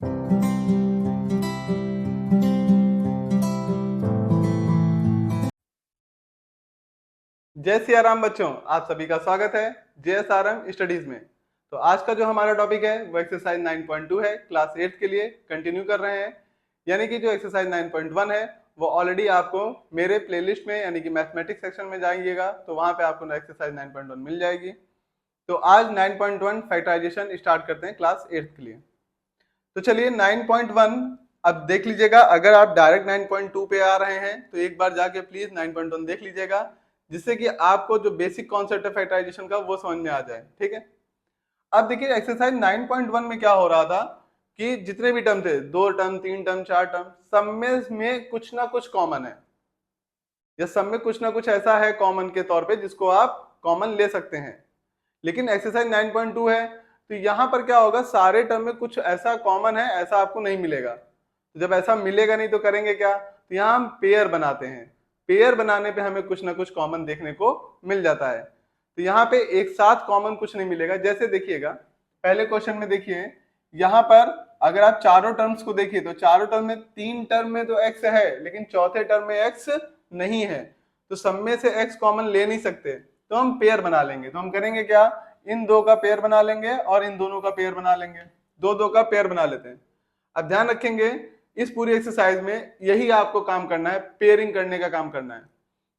जय सिया राम बच्चों, आप सभी का स्वागत है जेएसआरएम स्टडीज में। तो आज का जो हमारा टॉपिक है वो एक्सरसाइज 9.2 है, क्लास 8 के लिए कंटिन्यू कर रहे हैं। यानी कि जो एक्सरसाइज 9.1 है वो ऑलरेडी आपको मेरे प्लेलिस्ट में यानी कि मैथमेटिक्स सेक्शन में जाइएगा तो वहां पे आपको एक्सरसाइज 9.1 मिल जाएगी। तो आज 9.1 फैक्टराइजेशन स्टार्ट करते हैं क्लास 8 के लिए। तो चलिए 9.1 अब देख लीजिएगा। अगर आप डायरेक्ट 9.2 पे आ रहे हैं तो एक बार जाके प्लीज 9.1 देख लीजिएगा, जिससे कि आपको जो बेसिक कॉन्सेप्ट है फैक्टराइजेशन का वो समझ में आ जाए। ठीक है, अब देखिए एक्सरसाइज 9.1 में क्या हो रहा था कि जितने भी टर्म थे, 2 टर्म 3 टर्म 4 टर्म, सब में कुछ ना कुछ कॉमन है, या सब में कुछ ना कुछ ऐसा है कॉमन के तौर पे जिसको आप कॉमन ले सकते हैं। लेकिन एक्सरसाइज 9.2 है तो यहाँ पर क्या होगा, सारे टर्म में कुछ ऐसा कॉमन है ऐसा आपको नहीं मिलेगा। तो जब ऐसा मिलेगा नहीं तो करेंगे क्या, तो यहाँ हम पेयर बनाते हैं। पेयर बनाने पे हमें कुछ ना कुछ कॉमन देखने को मिल जाता है। तो यहाँ पे एक साथ कॉमन कुछ नहीं मिलेगा। जैसे देखिएगा पहले क्वेश्चन में, देखिए यहाँ पर अगर आप चारों टर्म्स को देखिए तो चारों टर्म में 3 टर्म में तो एक्स है लेकिन चौथे टर्म में एक्स नहीं है, तो सब में से एक्स कॉमन ले नहीं सकते, तो हम पेयर बना लेंगे। तो हम करेंगे क्या, इन दो का पेयर बना लेंगे और इन दोनों का पेयर बना लेंगे, दो दो का पेयर बना लेते हैं। अब ध्यान रखेंगे इस पूरी एक्सरसाइज में यही आपको काम करना है, पेयरिंग करने का काम करना है।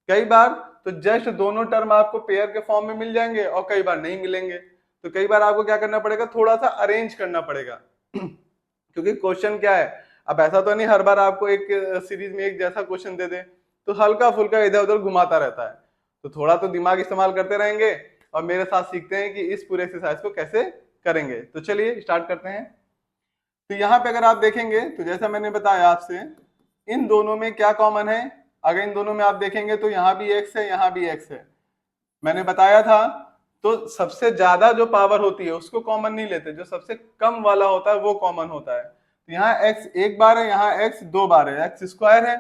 कई बार तो जस्ट दोनों टर्म आपको पेयर के फॉर्म में मिल जाएंगे और कई बार नहीं मिलेंगे, तो कई बार आपको क्या करना पड़ेगा, थोड़ा सा अरेंज करना पड़ेगा क्योंकि क्वेश्चन क्या है, अब ऐसा तो नहीं हर बार आपको एक सीरीज में एक जैसा क्वेश्चन दे दे, तो हल्का फुल्का इधर उधर घुमाता रहता है। तो थोड़ा तो दिमाग इस्तेमाल करते रहेंगे और मेरे साथ सीखते हैं कि इस पूरे एक्सरसाइज को कैसे करेंगे। तो चलिए स्टार्ट करते हैं। तो यहाँ पे अगर आप देखेंगे तो जैसा मैंने बताया आपसे, इन दोनों में क्या कॉमन है। अगर इन दोनों में आप देखेंगे तो यहाँ भी एक्स है यहाँ भी एक्स है, मैंने बताया था। तो सबसे ज्यादा जो पावर होती है उसको कॉमन नहीं लेते, जो सबसे कम वाला होता है वो कॉमन होता है। तो यहाँ एक्स एक बार है, यहाँ एक्स 2 बार है, एक्स स्क्वायर है,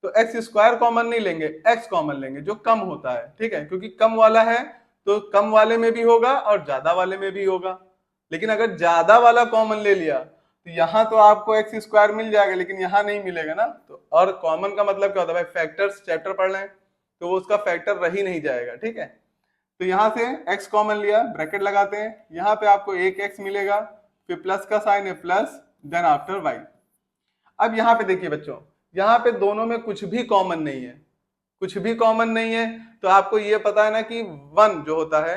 तो एक्स स्क्वायर कॉमन नहीं लेंगे, एक्स कॉमन लेंगे जो कम होता है। ठीक है, क्योंकि कम वाला है तो कम वाले में भी होगा और ज्यादा वाले में भी होगा। लेकिन अगर ज्यादा वाला कॉमन ले लिया तो यहाँ तो आपको एक्स स्क्वायर मिल जाएगा लेकिन यहाँ नहीं मिलेगा ना। तो और कॉमन का मतलब क्या होता है भाई, फैक्टर्स चैप्टर पढ़ लें तो वो उसका फैक्टर रह ही नहीं जाएगा। ठीक है, तो यहाँ से x कॉमन लिया, ब्रैकेट लगाते हैं, यहाँ पे आपको एक x मिलेगा, फिर प्लस का साइन है प्लस, देन आफ्टर y। अब यहाँ पे देखिए बच्चों, यहाँ पे दोनों में कुछ भी कॉमन नहीं है, कुछ भी कॉमन नहीं है। तो आपको ये पता है ना कि 1 जो होता है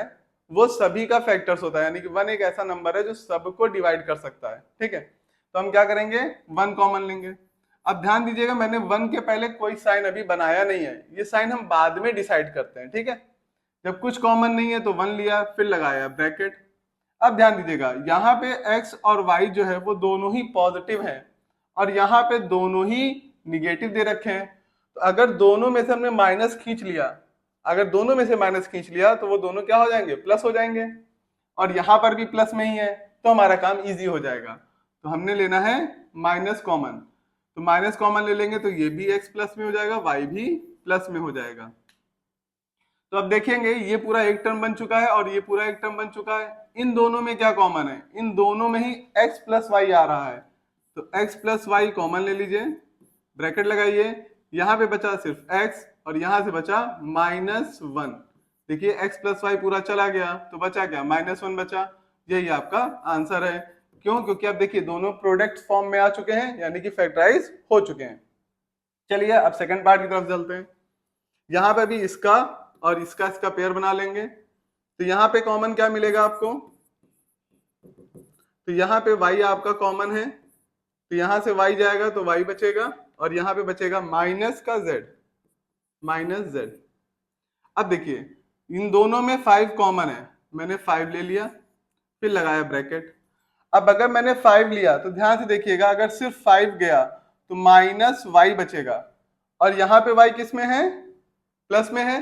वो सभी का फैक्टर्स होता है, यानी कि 1 एक ऐसा नंबर है जो सबको डिवाइड कर सकता है। ठीक है, तो हम क्या करेंगे, 1 कॉमन लेंगे। अब ध्यान दीजिएगा मैंने 1 के पहले कोई साइन अभी बनाया नहीं है, ये साइन हम बाद में डिसाइड करते हैं। ठीक है, जब कुछ कॉमन नहीं है तो 1 लिया फिर लगाया ब्रैकेट। अब ध्यान दीजिएगा यहाँ पे x और y जो है वो दोनों ही पॉजिटिव हैं और यहाँ पे दोनों ही निगेटिव दे रखे हैं। तो अगर दोनों में से हमने माइनस खींच लिया, अगर दोनों में से माइनस खींच लिया तो वो दोनों क्या हो जाएंगे, प्लस हो जाएंगे, और यहाँ पर भी प्लस में ही है तो हमारा काम इजी हो जाएगा। तो हमने लेना है माइनस कॉमन, तो माइनस कॉमन ले लेंगे तो ये भी x प्लस में हो जाएगा, y भी प्लस में हो जाएगा। तो अब देखेंगे ये पूरा एक टर्म बन चुका है और ये पूरा एक टर्म बन चुका है। इन दोनों में क्या कॉमन है, इन दोनों में ही x प्लस वाई आ रहा है, तो x प्लस वाई कॉमन ले लीजिए, ब्रैकेट लगाइए, यहाँ पे बचा सिर्फ x और यहाँ से बचा -1। देखिए x प्लस वाई पूरा चला गया तो बचा क्या, -1 बचा। यही आपका आंसर है। क्यों, क्योंकि आप देखिए दोनों प्रोडक्ट फॉर्म में आ चुके हैं यानी कि फैक्टराइज हो चुके हैं। चलिए अब सेकंड पार्ट की तरफ चलते हैं। यहाँ पे भी इसका और इसका पेयर बना लेंगे, तो यहाँ पे कॉमन क्या मिलेगा आपको, तो यहाँ पे y आपका कॉमन है, तो यहाँ से y जाएगा तो y बचेगा और यहाँ पे बचेगा माइनस का z, माइनस z। अब देखिए इन दोनों में 5 कॉमन है, मैंने 5 ले लिया फिर लगाया ब्रैकेट। अब अगर मैंने 5 लिया तो ध्यान से देखिएगा, अगर सिर्फ 5 गया तो माइनस y बचेगा और यहाँ पे y किस में है, प्लस में है,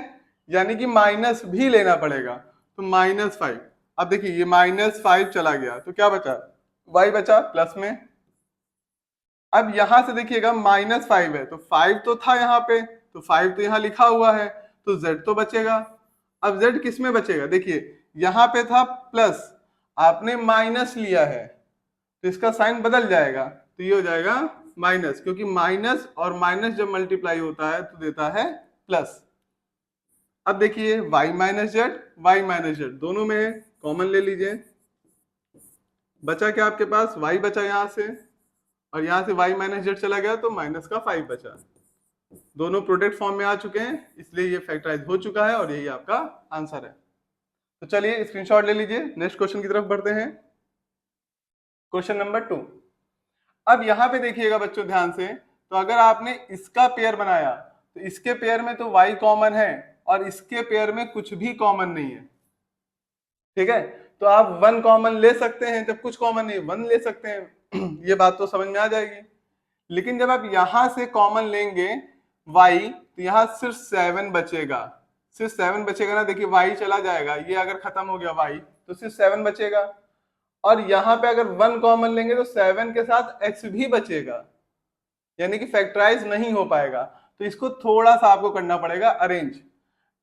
यानी कि माइनस भी लेना पड़ेगा, तो -5। अब देखिए ये -5 चला गया तो क्या बचा, y बचा प्लस में। अब यहां से देखिएगा -5 है तो 5 तो था यहाँ पे, तो 5 तो यहाँ लिखा हुआ है, तो z तो बचेगा। अब z किस में बचेगा, देखिए यहाँ पे था प्लस, आपने माइनस लिया है तो इसका साइन बदल जाएगा, तो ये हो जाएगा माइनस, क्योंकि माइनस और माइनस जब मल्टीप्लाई होता है तो देता है प्लस। अब देखिए y माइनस जेड दोनों में है, कॉमन ले लीजिए। बचा क्या आपके पास, y बचा यहां से, और यहां से y माइनस जेड चला गया तो माइनस का 5 बचा। दोनों प्रोडक्ट फॉर्म में आ चुके हैं, इसलिए ये फैक्टराइज हो चुका है और यही आपका आंसर है। तो चलिए स्क्रीनशॉट ले लीजिए, नेक्स्ट क्वेश्चन की तरफ बढ़ते हैं। Question number 2। अब यहाँ पे देखिएगा बच्चों ध्यान से, तो अगर आपने इसका पेयर बनाया तो इसके पेयर में तो y कॉमन है और इसके पेयर में कुछ भी कॉमन नहीं है, ठीक है। तो आप 1 कॉमन ले सकते हैं, जब कुछ कॉमन नहीं 1 ले सकते हैं ये बात तो समझ में आ जाएगी। लेकिन जब आप यहां से कॉमन लेंगे y, तो यहां सिर्फ 7 बचेगा, सिर्फ 7 बचेगा ना। देखिए y चला जाएगा, ये अगर खत्म हो गया y तो सिर्फ 7 बचेगा, और यहां पे अगर 1 कॉमन लेंगे तो 7 के साथ x भी बचेगा, यानी कि फैक्टराइज नहीं हो पाएगा। तो इसको थोड़ा सा आपको करना पड़ेगा अरेंज,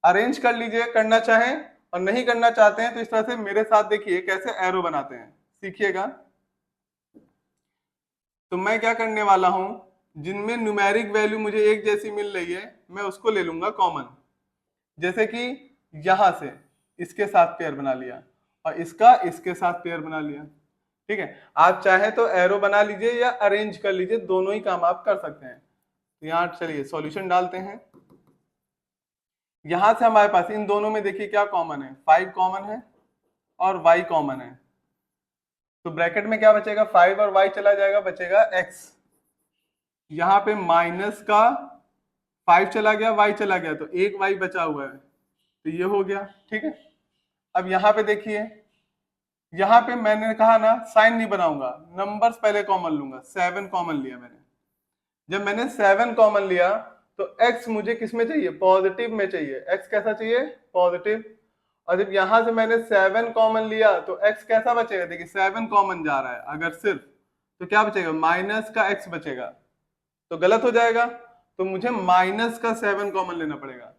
अरेंज कर लीजिए करना चाहें, और नहीं करना चाहते हैं तो इस तरह से मेरे साथ देखिए कैसे एरो बनाते हैं, सीखिएगा। तो मैं क्या करने वाला हूं, जिनमें न्यूमेरिक वैल्यू मुझे एक जैसी मिल रही है मैं उसको ले लूंगा कॉमन। जैसे कि यहां से इसके साथ पेयर बना लिया और इसका इसके साथ पेयर बना लिया, ठीक है। आप चाहे तो एरो बना लीजिए या अरेंज कर लीजिए, दोनों ही काम आप कर सकते हैं। तो यहाँ चलिए सॉल्यूशन डालते हैं। यहां से हमारे पास इन दोनों में देखिए क्या कॉमन है, 5 कॉमन है और y कॉमन है। तो ब्रैकेट में क्या बचेगा, 5 और y चला जाएगा, बचेगा x। यहाँ पे माइनस का 5 चला गया, y चला गया, तो एक y बचा हुआ है, तो ये हो गया, ठीक है। अब यहाँ पे देखिए, यहाँ पे मैंने कहा ना साइन नहीं बनाऊंगा, नंबर्स पहले कॉमन लूंगा। 7 कॉमन लिया मैंने, जब मैंने 7 कॉमन लिया तो x मुझे किस में चाहिए, पॉजिटिव में चाहिए। x कैसा चाहिए, पॉजिटिव। और जब यहां से मैंने 7 कॉमन लिया तो x कैसा बचेगा, देखिए 7 कॉमन जा रहा है अगर सिर्फ, तो क्या बचेगा, माइनस का x बचेगा, तो गलत हो जाएगा। तो मुझे माइनस का 7 कॉमन लेना पड़ेगा।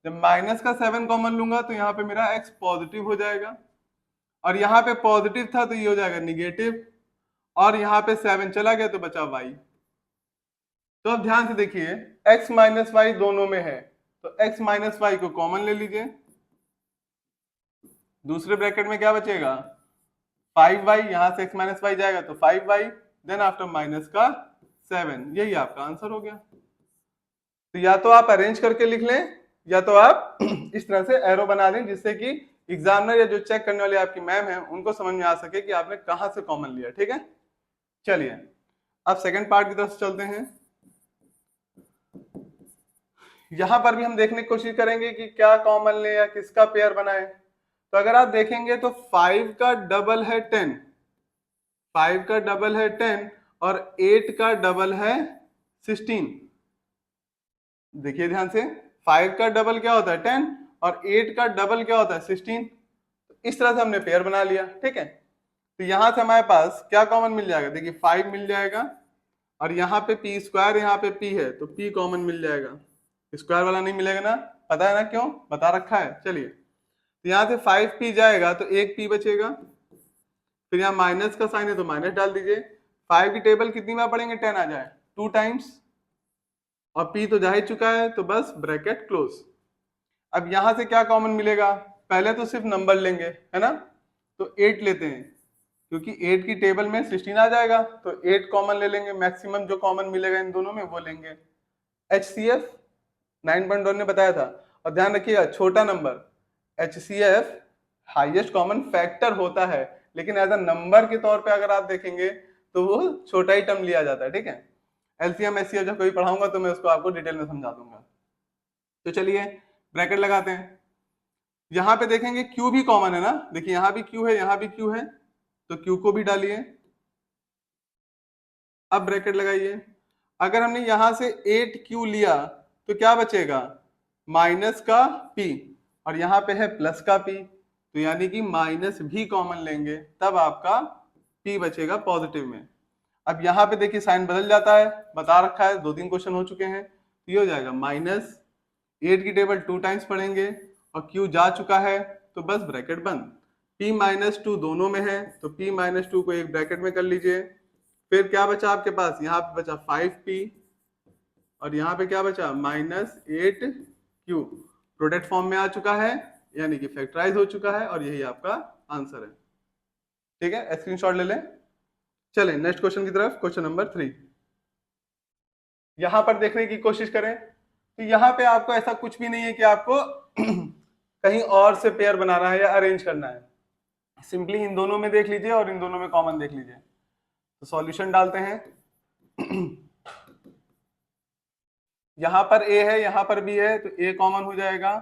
जब माइनस का 7 कॉमन लूंगा तो यहाँ पे मेरा x पॉजिटिव हो जाएगा, और यहाँ पे पॉजिटिव था तो ये हो जाएगा निगेटिव, और यहाँ पे 7 चला गया तो बचा y। तो अब ध्यान से देखिए x माइनस वाई दोनों में है, तो x माइनस वाई को कॉमन ले लीजिए। दूसरे ब्रैकेट में क्या बचेगा, 5y, यहां से x माइनस वाई जाएगा तो 5y, देन आफ्टर माइनस का 7, यही आपका आंसर हो गया। तो या तो आप अरेंज करके लिख लें या तो आप इस तरह से एरो बना दें, जिससे कि एग्जामिनर या जो चेक करने वाले आपकी मैम है उनको समझ में आ सके कि आपने कहां से कॉमन लिया, ठीक है। चलिए अब सेकंड पार्ट की तरफ चलते हैं। यहां पर भी हम देखने की कोशिश करेंगे कि क्या कॉमन ले या किसका पेयर बनाए। तो अगर आप देखेंगे तो 5 का डबल है 10, 5 का डबल है 10 और 8 का डबल है 16। देखिए ध्यान से, 5 का डबल क्या होता है 10 और 8 का डबल क्या होता है 16। तो इस तरह से हमने पेयर बना लिया, ठीक है। तो यहां से हमारे पास क्या कॉमन मिल जाएगा, देखिए 5 मिल जाएगा, और यहाँ पे पी स्क्वायर, यहाँ पे पी है तो पी कॉमन मिल जाएगा। स्क्वायर वाला नहीं मिलेगा ना, पता है ना क्यों, बता रखा है। चलिए तो यहाँ से 5p जाएगा तो एक p बचेगा, फिर यहाँ माइनस का साइन है तो माइनस डाल दीजिए। 5 की टेबल कितनी बार पढ़ेंगे, 10 आ जाए 2 टाइम्स, और p तो जा ही चुका है तो बस ब्रैकेट क्लोज। अब यहां से क्या कॉमन मिलेगा, पहले तो सिर्फ नंबर लेंगे है ना, तो 8 लेते हैं, क्योंकि 8 की टेबल में 16 आ जाएगा, तो 8 कॉमन ले लेंगे, मैक्सिमम जो कॉमन मिलेगा इन दोनों में वो लेंगे। HCF 9.1 ने बताया था, और ध्यान रखिएगा छोटा number HCF highest common factor होता है, लेकिन एज अ नंबर के तौर पे अगर आप देखेंगे तो वो छोटा ही टर्म लिया जाता है, ठीक है। LCM HCF जब कभी पढ़ाऊंगा तो मैं उसको आपको डिटेल में समझा दूंगा। तो चलिए ब्रैकेट लगाते हैं। यहां पे देखेंगे Q भी कॉमन है ना, देखिए यहां भी Q है, यहां भी Q है, तो Q को भी डालिए। अब ब्रैकेट लगाइए। अगर हमने यहां से 8Q लिया तो क्या बचेगा, माइनस का P, और यहाँ पे है प्लस का P, तो यानी कि माइनस भी कॉमन लेंगे तब आपका P बचेगा पॉजिटिव में। अब यहाँ पे देखिए साइन बदल जाता है, बता रखा है, 2-3 क्वेश्चन हो चुके हैं, तो ये हो जाएगा माइनस 8 की टेबल 2 टाइम्स पढ़ेंगे और Q जा चुका है तो बस ब्रैकेट बंद। p माइनस टू दोनों में है तो p माइनस टू को एक ब्रैकेट में कर लीजिए। फिर क्या बचा आपके पास, यहाँ पे बचा 5p और यहाँ पे क्या बचा -8q। प्रोडक्ट फॉर्म में आ चुका है, यानी कि फैक्टराइज हो चुका है और यही आपका आंसर है। ठीक है, स्क्रीनशॉट ले लें। चलें नेक्स्ट क्वेश्चन की तरफ, क्वेश्चन नंबर 3। यहां पर देखने की कोशिश करें तो यहाँ पे आपको ऐसा कुछ भी नहीं है कि आपको कहीं और से पेयर बनाना है या अरेंज करना है। सिंपली इन दोनों में देख लीजिए और इन दोनों में कॉमन देख लीजिए। तो सॉल्यूशन डालते हैं। यहां पर a है, यहां पर b है तो a कॉमन हो जाएगा।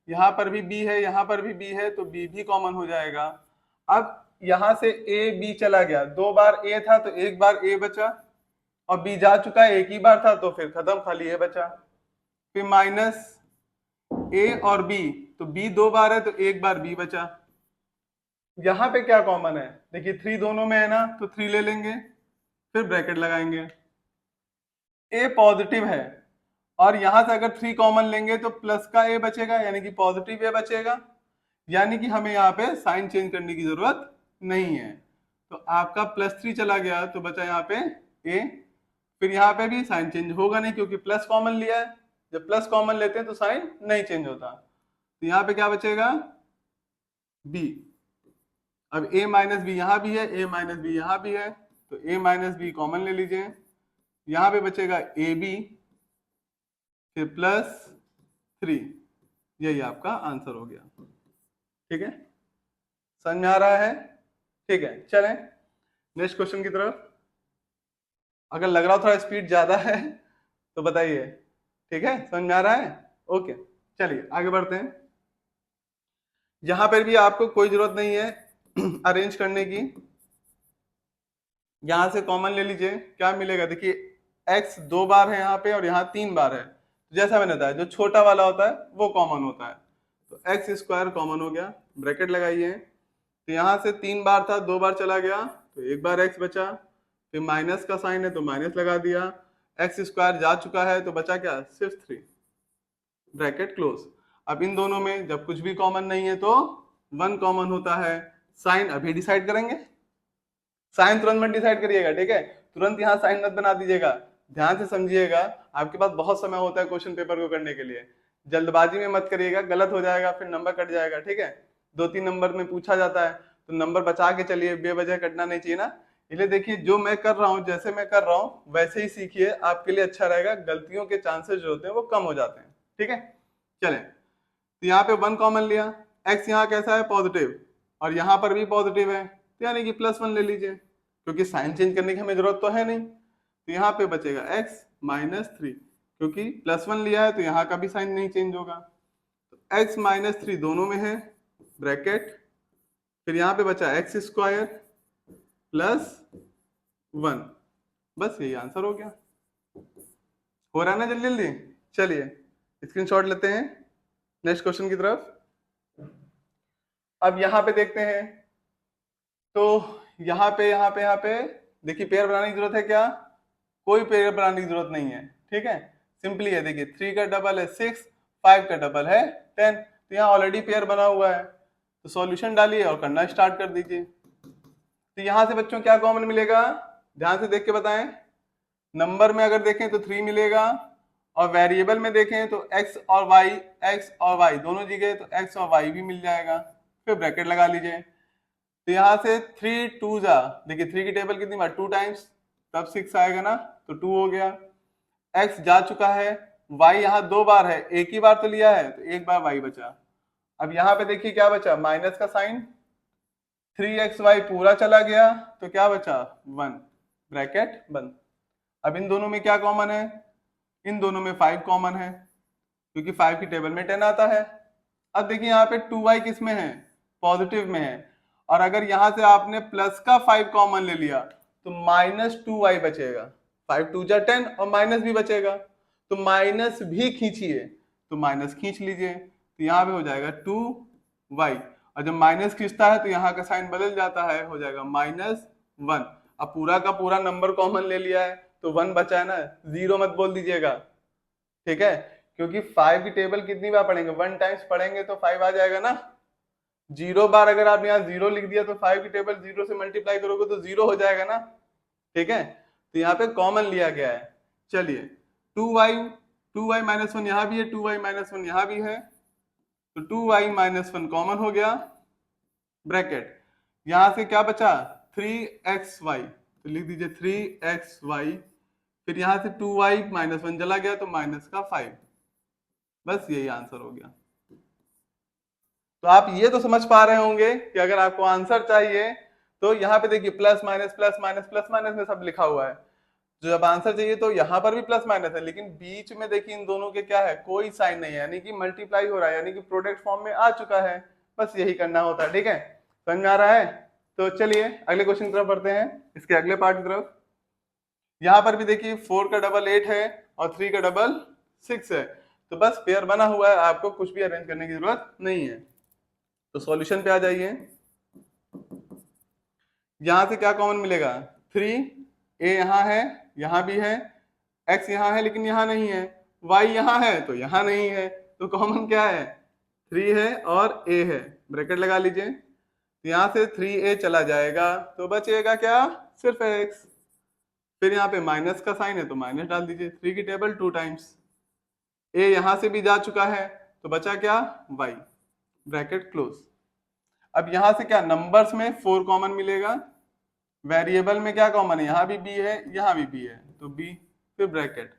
यहां पर भी b है, यहां पर भी b है तो b भी कॉमन हो जाएगा। अब यहां से a b चला गया, 2 बार a था तो 1 बार a बचा और b जा चुका है, एक ही बार था तो फिर खत्म, खाली a बचा। फिर माइनस a और b, तो b 2 बार है तो 1 बार b बचा। यहां पे क्या कॉमन है, देखिए 3 दोनों में है ना, तो 3 ले लेंगे, फिर ब्रैकेट लगाएंगे। a पॉजिटिव है और यहां से अगर 3 कॉमन लेंगे तो प्लस का a बचेगा, यानी कि पॉजिटिव a बचेगा, यानी कि हमें यहाँ पे साइन चेंज करने की जरूरत नहीं है। तो आपका +3 चला गया तो बचा यहाँ पे a। फिर यहाँ पे भी साइन चेंज होगा नहीं क्योंकि प्लस कॉमन लिया है, जब प्लस कॉमन लेते हैं तो साइन नहीं चेंज होता। तो यहाँ पे क्या बचेगा b। अब a माइनस बी यहाँ भी है, a माइनस बी यहाँ भी है, तो a माइनस बी कॉमन ले लीजिए। यहाँ पे बचेगा ab फिर +3, यही आपका आंसर हो गया। ठीक है, समझ में आ रहा है? ठीक है, चलें नेक्स्ट क्वेश्चन की तरफ। अगर लग रहा हो थोड़ा स्पीड ज्यादा है तो बताइए। ठीक है, समझ में आ रहा है? ओके, चलिए आगे बढ़ते हैं। यहां पर भी आपको कोई जरूरत नहीं है अरेंज करने की। यहां से कॉमन ले लीजिए, क्या मिलेगा देखिए, x 2 बार है यहाँ पे और यहाँ 3 बार है। जैसा मैंने बताया जो छोटा वाला होता है वो कॉमन होता है, तो एक्स स्क्वायर कॉमन हो गया, ब्रैकेट लगाइए। तो यहाँ से 3 बार था, 2 बार चला गया तो 1 बार x बचा, फिर माइनस का साइन है तो माइनस लगा दिया, एक्स स्क्वायर जा चुका है तो बचा क्या, सिर्फ 3, ब्रैकेट क्लोज। अब इन दोनों में जब कुछ भी कॉमन नहीं है तो 1 कॉमन होता है। साइन अभी डिसाइड करेंगे, साइन तुरंत मत डिसाइड करिएगा, ठीक है, तुरंत यहाँ साइन मत बना दीजिएगा, ध्यान से समझिएगा। आपके पास बहुत समय होता है क्वेश्चन पेपर को करने के लिए, जल्दबाजी में मत करिएगा, गलत हो जाएगा फिर नंबर कट जाएगा। ठीक है, 2-3 नंबर में पूछा जाता है तो नंबर बचा के चलिए, बेवजह कटना नहीं चाहिए ना। इसलिए देखिए जो मैं कर रहा हूँ, जैसे मैं कर रहा हूँ वैसे ही सीखिए, आपके लिए अच्छा रहेगा, गलतियों के चांसेस जो होते हैं वो कम हो जाते हैं। ठीक है, चलें, तो यहाँ पे 1 कॉमन लिया, एक्स यहाँ कैसा है, पॉजिटिव, और यहाँ पर भी पॉजिटिव है, तो यानी कि +1 ले लीजिए, क्योंकि साइन चेंज करने की हमें जरूरत तो है नहीं। तो यहाँ पे बचेगा x -3, क्योंकि +1 लिया है तो यहाँ का भी साइन नहीं चेंज होगा। तो x -3 दोनों में है, ब्रैकेट, फिर यहाँ पे बचा x स्क्वायर +1, बस यही आंसर हो गया। हो रहा है ना जल्दी जल्दी? चलिए स्क्रीनशॉट लेते हैं नेक्स्ट क्वेश्चन की तरफ। अब यहाँ पे देखते हैं, तो यहाँ पे देखिए पेयर बनाने की जरूरत है क्या, कोई पेयर बनाने की जरूरत नहीं है। ठीक है, सिंपली है, देखिए 3 का डबल है 6, 5 का डबल है 10, तो यहाँ ऑलरेडी पेयर बना हुआ है, तो सॉल्यूशन डालिए और करना स्टार्ट कर दीजिए। तो यहाँ से बच्चों क्या कॉमन मिलेगा, ध्यान से देख के बताएं। नंबर में अगर देखें तो 3 मिलेगा, और वेरिएबल में देखें तो x और y दोनों जगह तो x और y भी मिल जाएगा, फिर ब्रैकेट लगा लीजिए। तो यहाँ से 3 2 जा, देखिए 3 की टेबल कितनी बार, 2 टाइम्स, तब 6 आएगा ना, तो 2 हो गया। x जा चुका है, y यहाँ 2 बार है, एक ही बार तो लिया है तो 1 बार y बचा। अब यहाँ पे देखिए क्या बचा, माइनस का साइन, 3xy पूरा चला गया तो क्या बचा 1, ब्रैकेट बंद। अब इन दोनों में क्या कॉमन है, इन दोनों में 5 कॉमन है, क्योंकि 5 की टेबल में 10 आता है। अब देखिए यहाँ पे 2y किस में है, पॉजिटिव में है, और अगर यहां से आपने प्लस का 5 कॉमन ले लिया तो -2y बचेगा, 5 2 जा 10 और माइनस भी बचेगा, तो माइनस भी खींचिए, तो माइनस खींच लीजिए, तो यहाँ पे हो जाएगा 2y, और जब माइनस खींचता है तो यहाँ का साइन बदल जाता है, हो जाएगा -1। अब पूरा का पूरा नंबर कॉमन ले लिया है तो 1 बचा है ना, 0 मत बोल दीजिएगा। ठीक है, क्योंकि 5 की टेबल कितनी बार पढ़ेंगे, 1 टाइम्स पढ़ेंगे तो 5 आ जाएगा ना, 0 बार अगर आप यहाँ 0 लिख दिया तो 5 की टेबल 0 से मल्टीप्लाई करोगे तो 0 हो जाएगा ना, ठीक है। तो यहाँ पे कॉमन लिया गया है। चलिए 2y माइनस वन यहाँ भी है, 2y माइनस वन यहाँ भी है, तो 2y माइनस वन कॉमन हो गया, ब्रैकेट यहां से क्या बचा 3xy, तो लिख दीजिए 3xy, फिर यहां से 2y माइनस वन चला गया तो माइनस का 5, बस यही आंसर हो गया। तो आप ये तो समझ पा रहे होंगे कि अगर आपको आंसर चाहिए तो यहाँ पे देखिए plus minus plus minus plus minus में सब लिखा हुआ है, जो जब आंसर चाहिए तो यहाँ पर भी प्लस माइनस है, लेकिन बीच में देखिए इन दोनों के क्या है, कोई साइन नहीं है, यानी कि मल्टीप्लाई हो रहा है, यानी कि प्रोडक्ट फॉर्म में आ चुका है। बस यही करना होता है, ठीक है, समझ में आ रहा है। तो चलिए अगले क्वेश्चन की तरफ बढ़ते हैं, इसके अगले पार्ट की तरफ। यहाँ पर भी देखिए 4 का डबल 8 है और 3 का डबल 6 है, तो बस पेयर बना हुआ है, आपको कुछ भी अरेंज करने की जरूरत नहीं है। तो सॉल्यूशन पे आ जाइए। यहां से क्या कॉमन मिलेगा, 3, ए यहाँ है, यहाँ भी है, x यहाँ है लेकिन यहाँ नहीं है, y यहाँ है तो यहाँ नहीं है, तो कॉमन क्या है 3 है और a है, ब्रैकेट लगा लीजिए। तो यहाँ से 3a चला जाएगा तो बचेगा क्या, सिर्फ x। फिर यहाँ पे माइनस का साइन है तो माइनस डाल दीजिए, 3 की टेबल 2 टाइम्स, a यहाँ से भी जा चुका है तो बचा क्या y, ब्रैकेट क्लोज। अब यहाँ से क्या नंबर्स में 4 कॉमन मिलेगा, वेरिएबल में क्या कॉमन है, यहाँ भी b है यहाँ भी b है, तो b, फिर ब्रैकेट,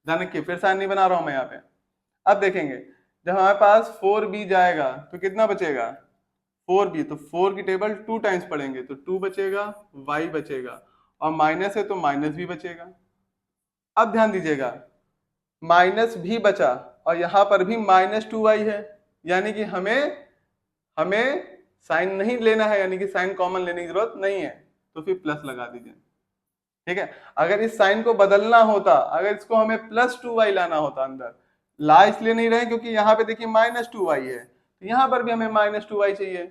ध्यान रखिए फिर साइन नहीं बना रहा हूं मैं यहाँ पे। अब देखेंगे जब हमारे पास 4b जाएगा तो कितना बचेगा 4b, तो 4 की टेबल 2 टाइम्स पढ़ेंगे तो 2 बचेगा, y बचेगा, और माइनस है तो माइनस भी बचेगा। अब ध्यान दीजिएगा माइनस भी बचा और यहाँ पर भी -2y है, यानी कि हमें साइन नहीं लेना है, यानी कि साइन कॉमन लेने की जरूरत नहीं है, तो फिर प्लस लगा दीजिए, ठीक है। अगर इस साइन को बदलना होता, अगर इसको हमें +2y लाना होता अंदर, ला इसलिए नहीं रहे क्योंकि यहाँ पे देखिए -2y है, तो यहाँ पर भी हमें -2y चाहिए,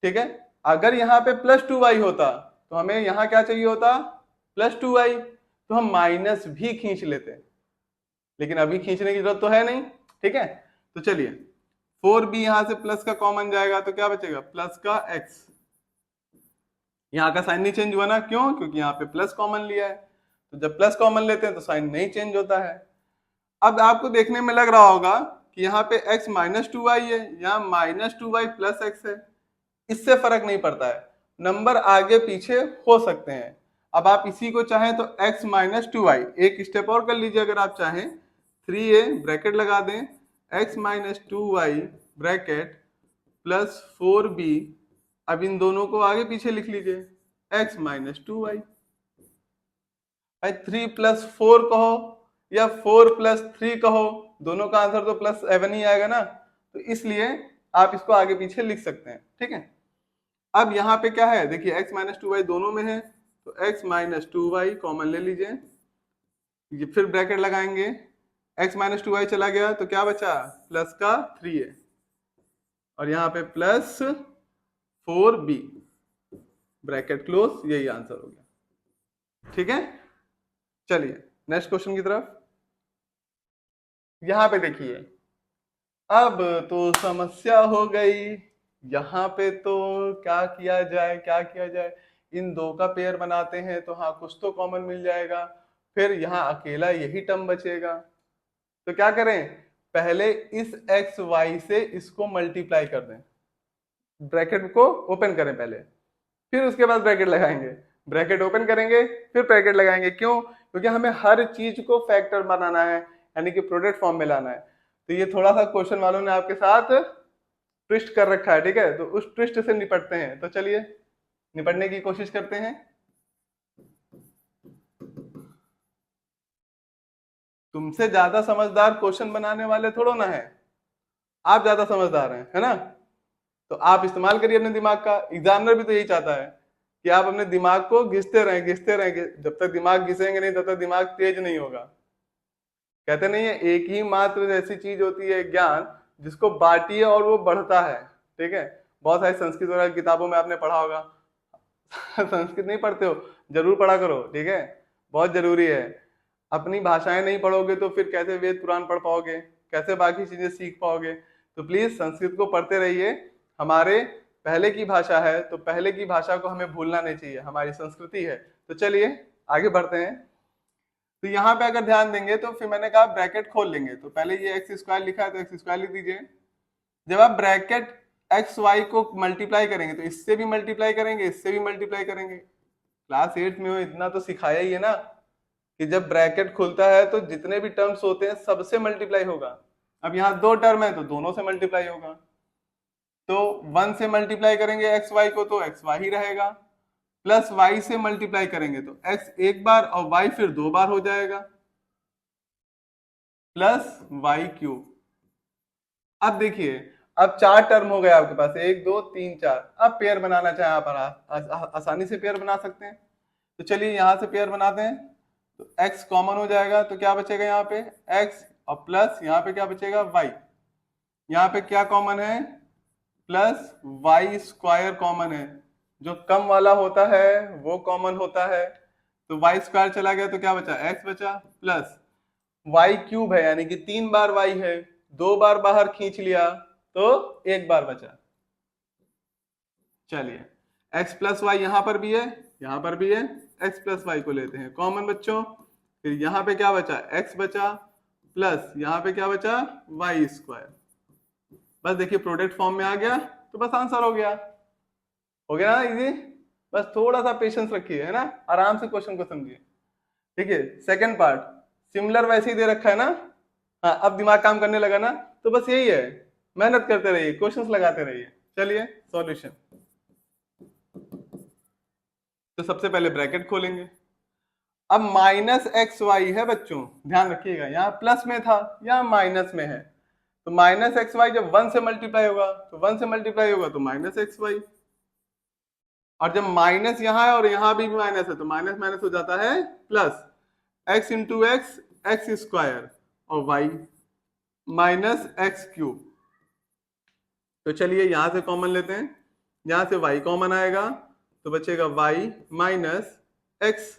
ठीक है। अगर यहाँ पे +2y होता तो हमें यहाँ क्या चाहिए होता +2y, तो हम माइनस भी खींच लेते, लेकिन अभी खींचने की जरूरत तो है नहीं, ठीक है। तो चलिए 4b यहाँ से प्लस का कॉमन जाएगा तो क्या बचेगा प्लस का x, यहाँ का साइन नहीं चेंज हुआ ना, क्यों, क्योंकि यहाँ पे प्लस कॉमन लिया है, तो जब प्लस कॉमन लेते हैं तो साइन नहीं चेंज होता है। अब आपको देखने में लग रहा होगा कि यहाँ पे x -2y है, यहाँ -2y प्लस x है, इससे फर्क नहीं पड़ता है, नंबर आगे पीछे हो सकते हैं। अब आप इसी को चाहें तो x -2y एक स्टेप और कर लीजिए, अगर आप चाहें 3a ब्रैकेट लगा दें, x -2y bracket plus 4b, अब इन दोनों को आगे पीछे लिख लीजिए, x -2y, 3 + 4 कहो या 4 + 3 कहो, दोनों का आंसर तो +7 ही आएगा ना, तो इसलिए आप इसको आगे पीछे लिख सकते हैं, ठीक है। अब यहाँ पे क्या है देखिए x -2y दोनों में है, तो x -2y कॉमन ले लीजिए, ये फिर ब्रैकेट लगाएंगे, x -2y चला गया तो क्या बचा प्लस का 3a, और यहाँ पे प्लस 4b, ब्रैकेट क्लोज, यही आंसर हो गया, ठीक है। चलिए नेक्स्ट क्वेश्चन की तरफ। यहाँ पे देखिए अब तो समस्या हो गई, यहाँ पे तो क्या किया जाए क्या किया जाए, इन दो का पेयर बनाते हैं तो हाँ कुछ तो कॉमन मिल जाएगा, फिर यहाँ अकेला यही टर्म बचेगा, तो क्या करें, पहले इस एक्स वाई से इसको मल्टीप्लाई कर दें, ब्रैकेट को ओपन करें पहले, फिर उसके बाद ब्रैकेट लगाएंगे, ब्रैकेट ओपन करेंगे फिर ब्रैकेट लगाएंगे, क्यों, क्योंकि हमें हर चीज को फैक्टर बनाना है, यानी कि प्रोडक्ट फॉर्म में लाना है। तो ये थोड़ा सा क्वेश्चन वालों ने आपके साथ ट्विस्ट कर रखा है, ठीक है, तो उस ट्विस्ट से निपटते हैं, तो चलिए निपटने की कोशिश करते हैं। तुमसे ज्यादा समझदार क्वेश्चन बनाने वाले थोड़ो ना है, आप ज्यादा समझदार हैं, है ना, तो आप इस्तेमाल करिए अपने दिमाग का, एग्जामिनर भी तो यही चाहता है कि आप अपने दिमाग को घिसते रहें घिसते रहें, जब तक दिमाग घिसेंगे नहीं तब तक दिमाग तेज नहीं होगा। कहते नहीं है एक ही मात्र ऐसी चीज होती है ज्ञान जिसको बांटिए और वो बढ़ता है, ठीक है। बहुत सारी संस्कृत वगैरह किताबों में आपने पढ़ा होगा संस्कृत नहीं पढ़ते हो, जरूर पढ़ा करो, ठीक है, बहुत जरूरी है। अपनी भाषाएं नहीं पढ़ोगे तो फिर कैसे वेद पुराण पढ़ पाओगे, कैसे बाकी चीजें सीख पाओगे, तो प्लीज संस्कृत को पढ़ते रहिए, हमारे पहले की भाषा है, तो पहले की भाषा को हमें भूलना नहीं चाहिए, हमारी संस्कृति है। तो चलिए आगे बढ़ते हैं। तो यहाँ पे अगर ध्यान देंगे तो फिर मैंने कहा ब्रैकेट खोल लेंगे, तो पहले ये एक्स स्क्वायर लिखा है तो एक्स स्क्वायर लिख दीजिए। जब आप ब्रैकेट एक्स वाई को मल्टीप्लाई करेंगे तो इससे भी मल्टीप्लाई करेंगे, इससे भी मल्टीप्लाई करेंगे। क्लास 8 में हो इतना तो सिखाया ही है ना कि जब ब्रैकेट खुलता है तो जितने भी टर्म्स होते हैं सबसे मल्टीप्लाई होगा। अब यहाँ 2 टर्म है तो दोनों से मल्टीप्लाई होगा। तो 1 से मल्टीप्लाई करेंगे एक्स वाई को तो एक्स वाई ही रहेगा, प्लस वाई से मल्टीप्लाई करेंगे तो एक्स एक बार और वाई फिर 2 बार हो जाएगा, प्लस वाई क्यूब। अब देखिए, अब 4 टर्म हो गए आपके पास, 1 2 3 4। अब पेयर बनाना चाहे आप आसानी से पेयर बना सकते हैं। तो चलिए यहां से पेयर बनाते हैं। तो x कॉमन हो जाएगा तो क्या बचेगा यहाँ पे x, और प्लस यहाँ पे क्या बचेगा y। यहाँ पे क्या कॉमन है, प्लस वाई स्क्वायर कॉमन है, जो कम वाला होता है वो कॉमन होता है। तो वाई स्क्वायर चला गया तो क्या बचा, x बचा, प्लस वाई क्यूब है यानी कि 3 बार y है, 2 बार बाहर खींच लिया तो 1 बार बचा। चलिए x प्लस वाई यहाँ पर भी है, यहाँ पर भी है, x प्लस वाई को लेते हैं कॉमन बच्चों। फिर यहाँ पे क्या बचा, x बचा, प्लस यहाँ पे क्या बचा, वाई स्क्वायर। बस देखिए प्रोडक्ट फॉर्म में आ गया तो बस आंसर हो गया ना इजी। बस थोड़ा सा पेशेंस रखिए, है ना, आराम से क्वेश्चन को समझिए। ठीक है, सेकंड पार्ट सिमिलर वैसे ही दे रखा है ना। हाँ अब दिमाग काम करने लगा ना, तो बस यही है, मेहनत करते रहिए, क्वेश्चंस लगाते रहिए। चलिए सॉल्यूशन। तो सबसे पहले ब्रैकेट खोलेंगे। अब माइनस एक्स वाई है बच्चों, ध्यान रखिएगा, यहाँ प्लस में था यहाँ माइनस में है। तो माइनस एक्स वाई जब 1 से मल्टीप्लाई होगा तो 1 से मल्टीप्लाई होगा तो माइनस एक्स वाई, और जब माइनस यहाँ है और यहाँ भी माइनस है तो माइनस माइनस हो जाता है plus, x into x x square और वाई माइनस एक्स क्यूब। तो चलिए यहां से कॉमन लेते हैं, यहां से y कॉमन आएगा तो बचेगा y माइनस एक्स,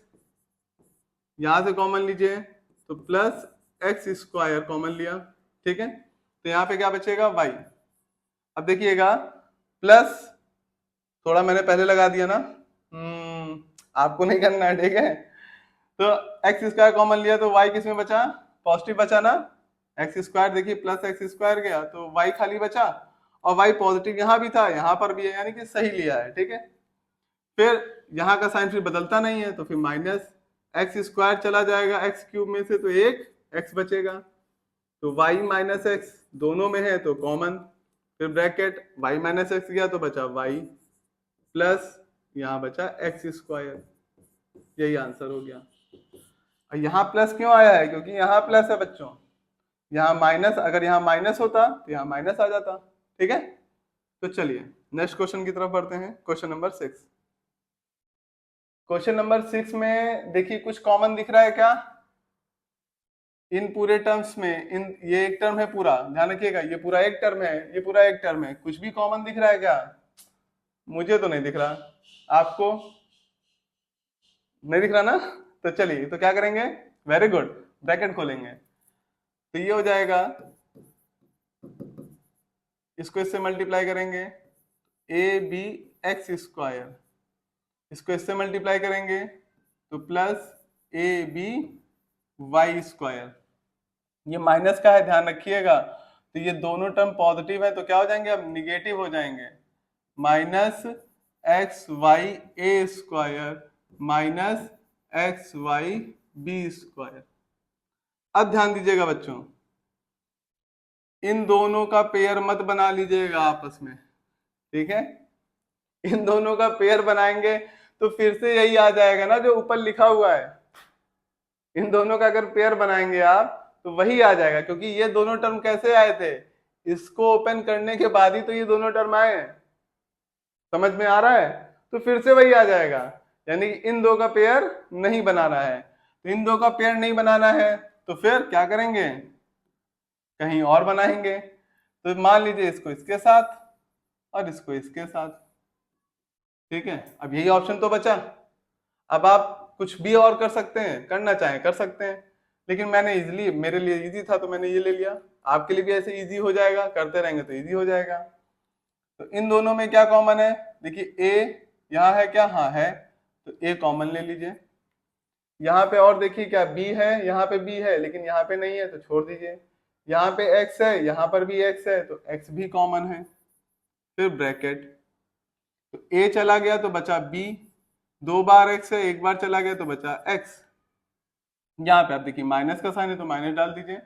यहां से कॉमन लीजिए तो प्लस एक्स स्क्वायर कॉमन लिया। ठीक है, तो यहाँ पे क्या बचेगा y। अब देखिएगा प्लस, थोड़ा मैंने पहले लगा दिया ना, आपको नहीं करना है, ठीक है। तो एक्स स्क्वायर कॉमन लिया तो y किस में बचा, पॉजिटिव बचा ना, एक्स स्क्वायर देखिए प्लस एक्स स्क्वायर गया तो y खाली बचा, और y पॉजिटिव यहाँ भी था यहाँ पर भी है, यानी कि सही लिया है। ठीक है, फिर यहाँ का साइन फिर बदलता नहीं है तो फिर माइनस एक्स स्क्वायर चला जाएगा एक्स क्यूब में से तो एक एक्स बचेगा, तो y माइनस एक्स दोनों में है तो कॉमन, फिर ब्रैकेट y माइनस एक्स गया तो बचा y प्लस यहाँ बचा एक्स स्क्वायर। यही आंसर हो गया। और यहाँ प्लस क्यों आया है, क्योंकि यहाँ प्लस है बच्चों, यहाँ माइनस, अगर यहाँ माइनस होता तो यहाँ माइनस आ जाता। ठीक है, तो चलिए नेक्स्ट क्वेश्चन की तरफ बढ़ते हैं। Question number 6। क्वेश्चन नंबर 6 में देखिए कुछ कॉमन दिख रहा है क्या इन पूरे टर्म्स में, इन ये एक टर्म है पूरा, ध्यान रखिएगा, ये पूरा एक टर्म है, ये पूरा एक टर्म है, कुछ भी कॉमन दिख रहा है क्या, मुझे तो नहीं दिख रहा, आपको नहीं दिख रहा ना। तो चलिए तो क्या करेंगे, वेरी गुड, ब्रैकेट खोलेंगे तो ये हो जाएगा, इसको इससे मल्टीप्लाई करेंगे ए बी एक्स स्क्वायर, इसको इससे मल्टीप्लाई करेंगे तो plus A B Y square. ये माइनस का है ध्यान रखिएगा, तो ये दोनों टर्म पॉजिटिव है तो क्या हो जाएंगे, अब निगेटिव हो जाएंगे, minus X Y A square minus X Y B square. अब ध्यान दीजिएगा बच्चों, इन दोनों का पेयर मत बना लीजिएगा आपस में, ठीक है, इन दोनों का पेयर बनाएंगे तो फिर से यही आ जाएगा ना जो ऊपर लिखा हुआ है, इन दोनों का अगर पेयर बनाएंगे आप तो वही आ जाएगा, क्योंकि ये दोनों टर्म कैसे आए थे, इसको ओपन करने के बाद ही तो ये दोनों टर्म आए हैं, समझ में आ रहा है, तो फिर से वही आ जाएगा, यानी कि इन दो का पेयर नहीं बनाना है। तो इन दो का पेयर नहीं बनाना है तो फिर क्या करेंगे, कहीं और बनाएंगे। तो मान लीजिए इसको इसके साथ और इसको इसके साथ, ठीक है, अब यही ऑप्शन तो बचा। अब आप कुछ भी और कर सकते हैं, करना चाहें कर सकते हैं, लेकिन मैंने इजीली, मेरे लिए इजी था तो मैंने ये ले लिया, आपके लिए भी ऐसे इजी हो जाएगा, करते रहेंगे तो इजी हो जाएगा। तो इन दोनों में क्या कॉमन है? देखिए ए यहाँ है क्या? हाँ है, तो ए कॉमन ले लीजिए। यहाँ पे और देखिए क्या बी है, यहाँ पे बी है लेकिन यहाँ पे नहीं है तो छोड़ दीजिए। यहाँ पे एक्स है, यहाँ पर भी एक्स है, तो एक्स भी कॉमन है। फिर ब्रैकेट, तो ए चला गया तो बचा बी, दो बार एक्स है, एक बार चला गया तो बचा एक्स। यहाँ पे आप देखिए माइनस का साइन है तो माइनस डाल दीजिए।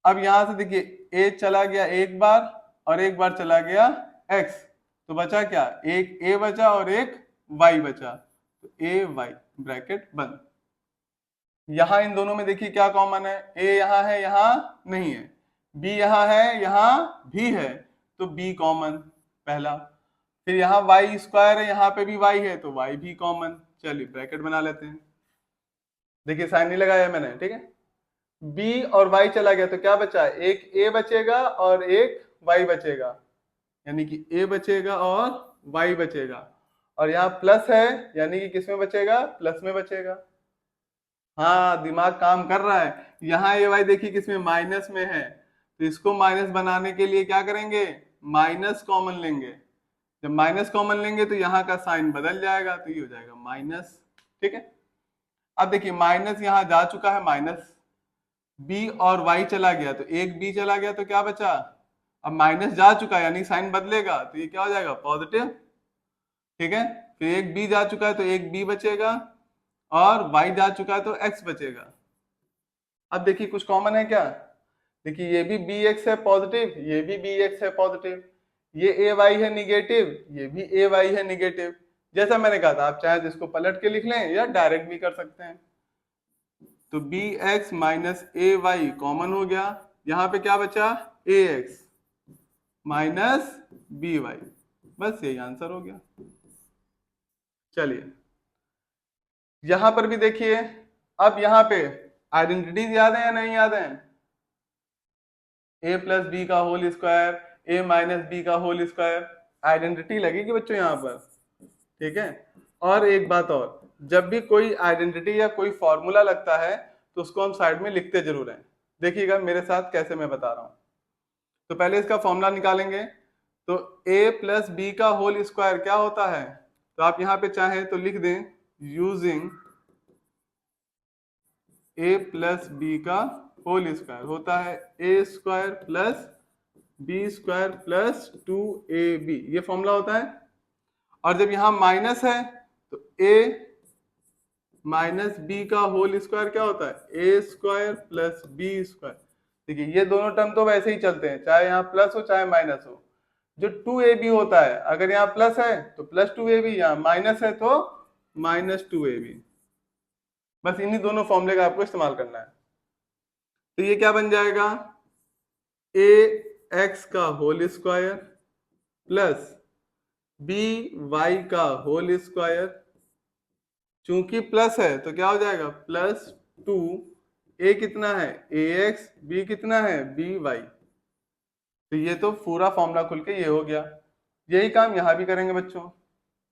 अब यहां से देखिए ए चला गया एक बार और एक बार चला गया एक्स, तो बचा क्या? एक ए बचा और एक वाई बचा, तो ए वाई ब्रैकेट बंद। यहां इन दोनों में देखिए क्या कॉमन है? ए यहाँ है, यहाँ नहीं है, बी यहाँ है, यहाँ भी है, तो बी कॉमन पहला। फिर यहाँ वाई स्क्वायर है, यहाँ पे भी वाई है तो वाई भी कॉमन। चलिए ब्रैकेट बना लेते हैं। देखिए साइन नहीं लगाया मैंने, ठीक है। बी और वाई चला गया तो क्या बचा? एक ए बचेगा और एक वाई बचेगा, यानी कि ए बचेगा और वाई बचेगा। और यहाँ प्लस है, यानी कि किस में बचेगा? प्लस में बचेगा। हाँ, दिमाग काम कर रहा है। यहाँ ए वाई देखिए किस में? माइनस में है, तो इसको माइनस बनाने के लिए क्या करेंगे? माइनस कॉमन लेंगे। जब माइनस कॉमन लेंगे तो यहाँ का साइन बदल जाएगा, तो ये हो जाएगा माइनस, ठीक है। अब देखिए माइनस यहाँ जा चुका है माइनस, बी और वाई चला गया तो एक बी चला गया तो क्या बचा? अब माइनस जा चुका है यानी साइन बदलेगा, तो ये क्या हो जाएगा? पॉजिटिव, ठीक है। फिर एक बी जा चुका है तो एक बी बचेगा, और वाई जा चुका है तो एक्स बचेगा। अब देखिए कुछ कॉमन है क्या? देखिए ये भी बी एक्स है पॉजिटिव, ये भी बी एक्स है पॉजिटिव, ये ए वाई है निगेटिव, ये भी ए वाई है निगेटिव। जैसा मैंने कहा था, आप चाहे तो इसको पलट के लिख लें या डायरेक्ट भी कर सकते हैं। तो बी एक्स माइनस ए वाई कॉमन हो गया, यहाँ पे क्या बचा? ए एक्स माइनस बी वाई, बस यही आंसर हो गया। चलिए यहां पर भी देखिए, अब यहाँ पे आइडेंटिटीज याद है या नहीं याद है? ए प्लस बी का होल स्क्वायर, ए माइनस बी का होल स्क्वायर, आइडेंटिटी लगेगी बच्चों यहाँ पर, ठीक है। और एक बात और, जब भी कोई आइडेंटिटी या कोई फॉर्मूला लगता है तो उसको हम साइड में लिखते जरूर हैं। देखिएगा मेरे साथ कैसे मैं बता रहा हूं। तो पहले इसका फॉर्मूला निकालेंगे, तो a प्लस बी का होल स्क्वायर क्या होता है? तो आप यहाँ पे चाहें तो लिख दें, यूजिंग a प्लस बी का होल स्क्वायर होता है A square plus B square plus 2ab, ये फॉर्मूला होता है। और जब यहाँ माइनस है तो a माइनस बी का होल स्क्वायर क्या होता है? A square plus B square. देखिए ये दोनों टर्म तो वैसे ही चलते हैं, चाहे यहाँ प्लस हो चाहे माइनस हो। जो 2ab होता है, अगर यहाँ प्लस है तो प्लस 2ab, यहाँ माइनस है तो माइनस 2ab। बस इन्हीं दोनों फॉर्मूले का आपको इस्तेमाल करना है। तो ये क्या बन जाएगा? ए एक्स का whole square plus B Y का होल स्क्वायर, चूंकि प्लस है तो क्या हो जाएगा? प्लस 2, ए कितना है? ए एक्स, बी कितना है? B Y. तो ये तो पूरा फॉर्मूला खुल के ये हो गया। यही काम यहाँ भी करेंगे बच्चों।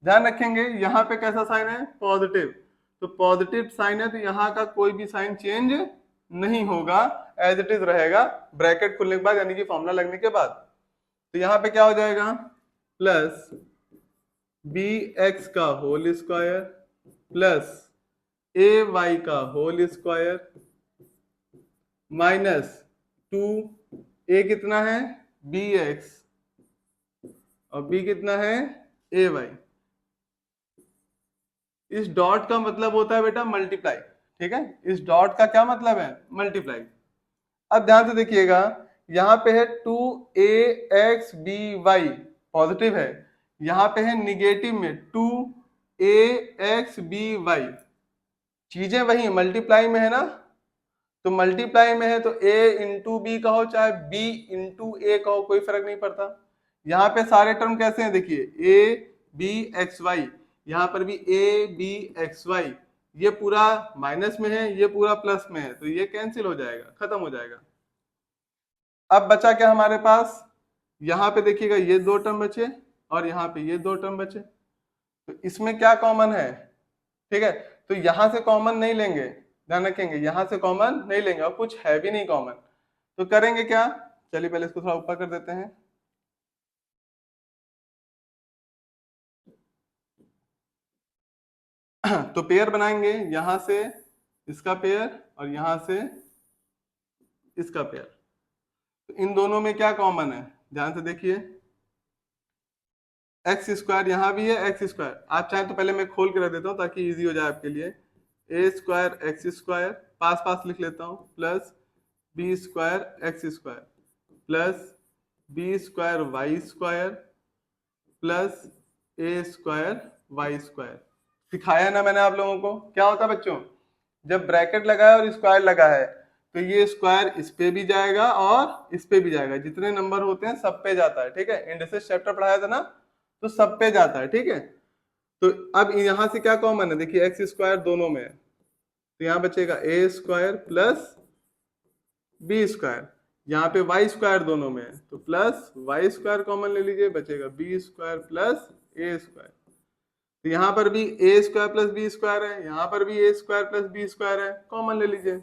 ध्यान रखेंगे यहाँ पे कैसा साइन है? पॉजिटिव, तो पॉजिटिव साइन है तो यहाँ का कोई भी साइन चेंज नहीं होगा, एज इट इज रहेगा ब्रैकेट खुलने के बाद, यानी कि फॉर्मूला लगने के बाद। तो यहाँ पे क्या हो जाएगा? प्लस बी एक्स का होल स्क्वायर प्लस ए वाई का होल स्क्वायर माइनस 2, ए कितना है? बी एक्स, और बी कितना है? ए वाई। इस डॉट का मतलब होता है बेटा मल्टीप्लाई, ठीक है। इस डॉट का क्या मतलब है? मल्टीप्लाई। अब ध्यान से देखिएगा, यहाँ पे है 2axby पॉजिटिव है, यहाँ पे है निगेटिव में 2axby, चीजें वही मल्टीप्लाई में है ना। तो मल्टीप्लाई में है तो a इंटू बी कहो चाहे b इंटू ए कहो, कोई फर्क नहीं पड़ता। यहाँ पे सारे टर्म कैसे हैं? देखिए a b x y, यहाँ पर भी a b x y, ये पूरा माइनस में है, ये पूरा प्लस में है, तो ये कैंसिल हो जाएगा, खत्म हो जाएगा। अब बचा क्या हमारे पास? यहाँ पे देखिएगा ये दो टर्म बचे और यहाँ पे ये दो टर्म बचे, तो इसमें क्या कॉमन है? ठीक है, तो यहां से कॉमन नहीं लेंगे, ध्यान रखेंगे, यहां से कॉमन नहीं लेंगे, और कुछ है भी नहीं कॉमन, तो करेंगे क्या? चलिए पहले इसको थोड़ा ऊपर कर देते हैं। तो पेयर बनाएंगे, यहां से इसका पेयर और यहां से इसका पेयर। तो इन दोनों में क्या कॉमन है, ध्यान से देखिए। एक्स स्क्वायर यहाँ भी है, एक्स स्क्वायर आप चाहें तो पहले मैं खोल के रख देता हूँ ताकि इजी हो जाए आपके लिए। ए स्क्वायर एक्स स्क्वायर पास पास लिख लेता हूँ, plus B square X square plus B square Y square plus A square Y square. सिखाया ना मैंने आप लोगों को क्या होता है बच्चों, जब ब्रैकेट लगा है और स्क्वायर लगा है तो ये स्क्वायर इस पे भी जाएगा और इस पे भी जाएगा, जितने नंबर होते हैं सब पे जाता है, ठीक है। इंडिसेस चैप्टर पढ़ाया था ना, तो सब पे जाता है, ठीक है। तो अब यहां से क्या कॉमन है, देखिए एक्स स्क्वायर दोनों में है, तो यहाँ बचेगा ए स्क्वायर प्लस बी स्क्वायर, यहाँ पे वाई स्क्वायर दोनों में है तो प्लस वाई स्क्वायर कॉमन ले लीजिए, बचेगा B square plus A square. तो यहाँ पर भी A square plus B square है, यहाँ पर भी A square plus B square है, कॉमन ले लीजिए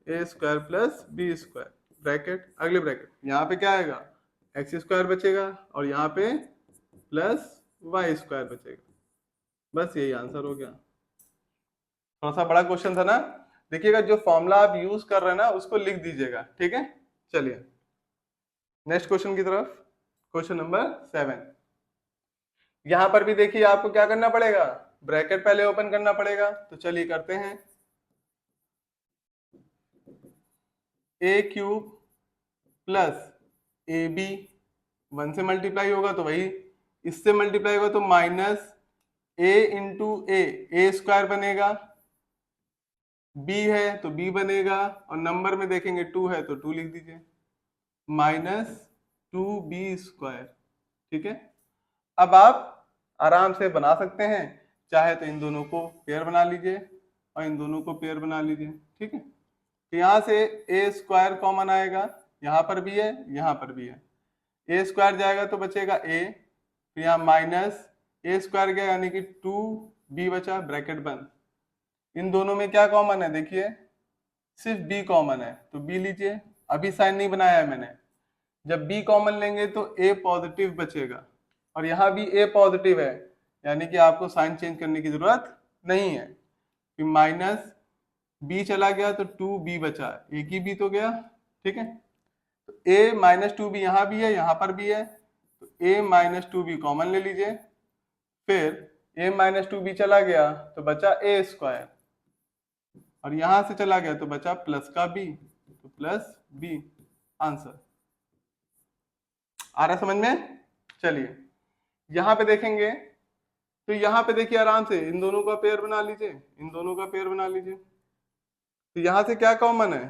A square plus B square, bracket अगले ब्रैकेट, यहाँ पे क्या आएगा एक्स स्क्वायर बचेगा और यहाँ पे प्लस वाई स्क्वायर बचेगा। बस यही आंसर हो गया। थोड़ा सा बड़ा क्वेश्चन था ना, देखिएगा जो फॉर्मूला आप यूज कर रहे हैं ना उसको लिख दीजिएगा, ठीक है। चलिए नेक्स्ट क्वेश्चन की तरफ, क्वेश्चन नंबर 7। यहां पर भी देखिए आपको क्या करना पड़ेगा, ब्रैकेट पहले ओपन करना पड़ेगा, तो चलिए करते हैं। ए क्यूब प्लस ए बी, 1 से मल्टीप्लाई होगा तो वही, इससे मल्टीप्लाई होगा तो माइनस ए इंटू ए स्क्वायर बनेगा, बी है तो बी बनेगा और नंबर में देखेंगे 2 है तो 2 लिख दीजिए, माइनस 2b स्क्वायर, ठीक है। अब आप आराम से बना सकते हैं, चाहे तो इन दोनों को पेयर बना लीजिए और इन दोनों को पेयर बना लीजिए, ठीक है। तो यहाँ से ए स्क्वायर कॉमन आएगा, यहाँ पर भी है यहाँ पर भी है, ए स्क्वायर जाएगा तो बचेगा ए, तो यहाँ माइनस ए स्क्वायर गया यानी कि 2b बचा, ब्रैकेट बंद। इन दोनों में क्या कॉमन है, देखिए सिर्फ b कॉमन है तो b लीजिए, अभी साइन नहीं बनाया है मैंने। जब b कॉमन लेंगे तो a पॉजिटिव बचेगा और यहाँ भी a पॉजिटिव है, यानी कि आपको साइन चेंज करने की जरूरत नहीं है। फिर माइनस b चला गया तो 2b बचा, एक ही b तो गया, ठीक है। तो a माइनस 2b यहाँ भी है यहाँ पर भी है, तो a माइनस 2b कॉमन ले लीजिए, फिर a माइनस 2b चला गया तो बचा a स्क्वायर और यहां से चला गया तो बचा प्लस का b, तो प्लस b आंसर। आ रहा समझ में। चलिए यहां पे देखेंगे तो यहां पे देखिए आराम से इन दोनों का पेयर बना लीजिए, इन दोनों का पेयर बना लीजिए। तो यहां से क्या कॉमन है,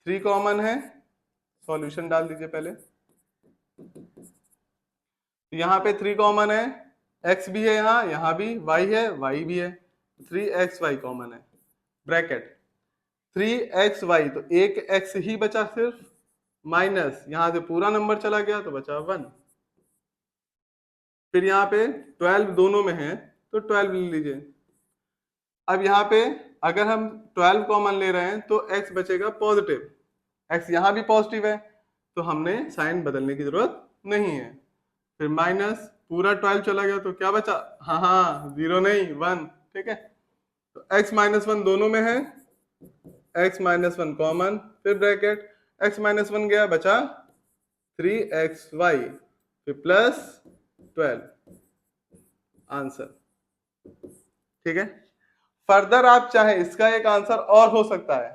3 कॉमन है, सॉल्यूशन डाल दीजिए पहले। तो यहाँ पे 3 कॉमन है, x भी है यहाँ भी y है y भी है, 3xy कॉमन है, ब्रैकेट 3xy, तो एक x ही बचा सिर्फ, माइनस यहां से पूरा नंबर चला गया तो बचा 1। फिर यहाँ पे 12 दोनों में है तो 12 ले लीजिए। अब यहाँ पे अगर हम 12 कॉमन ले रहे हैं तो x बचेगा पॉजिटिव, x यहाँ भी पॉजिटिव है तो हमने साइन बदलने की जरूरत नहीं है। फिर माइनस पूरा 12 चला गया तो क्या बचा, हाँ 0 नहीं 1, ठीक है। तो x माइनस 1 दोनों में है, x माइनस 1 कॉमन, फिर ब्रैकेट x माइनस 1 गया बचा 3xy, फिर प्लस 12 आंसर, ठीक है। फर्दर आप चाहे इसका एक आंसर और हो सकता है,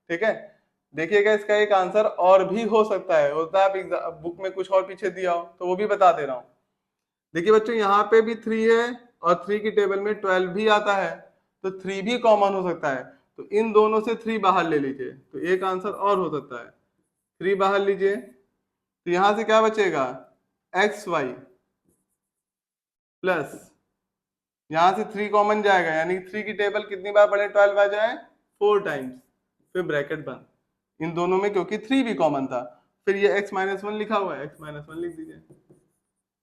ठीक है। देखिएगा इसका एक आंसर और भी हो सकता है, होता है आप बुक में कुछ और पीछे दिया हो तो वो भी बता दे रहा हूं। देखिए बच्चों यहाँ पे भी 3 है और 3 की टेबल में 12 भी आता है तो 3 भी कॉमन हो सकता है, तो इन दोनों से 3 बाहर ले लीजिए तो एक आंसर और हो सकता है, 3 बाहर लीजिए तो यहां से क्या बचेगा xy प्लस यहां से 3 कॉमन जाएगा यानी 3 की टेबल कितनी बार बढ़े 12 आ जाए 4 टाइम्स, फिर ब्रैकेट बंद, इन दोनों में क्योंकि 3 भी कॉमन था, फिर ये x माइनस 1 लिखा हुआ है, x माइनस 1 लिख दीजिए।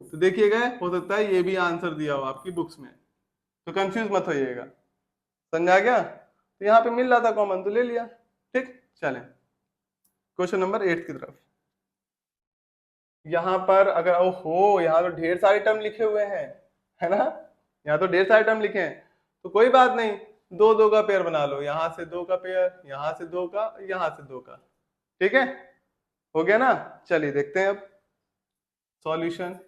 तो देखिएगा हो सकता है ये भी आंसर दिया हो आपकी बुक्स में, तो कंफ्यूज मत होइएगा, समझा गया। तो यहाँ पे मिल रहा था कॉमन तो ले लिया, ठीक। चलें क्वेश्चन नंबर 8 की तरफ। यहाँ पर अगर ओहो यहाँ तो ढेर सारे टर्म लिखे हुए हैं, है ना, यहाँ तो ढेर सारे टर्म लिखे हैं। तो कोई बात नहीं, दो दो का पेयर बना लो, यहां से दो का पेयर, यहां से दो का, यहां से दो का। ठीक है, हो गया ना। चलिए देखते हैं अब सॉल्यूशन।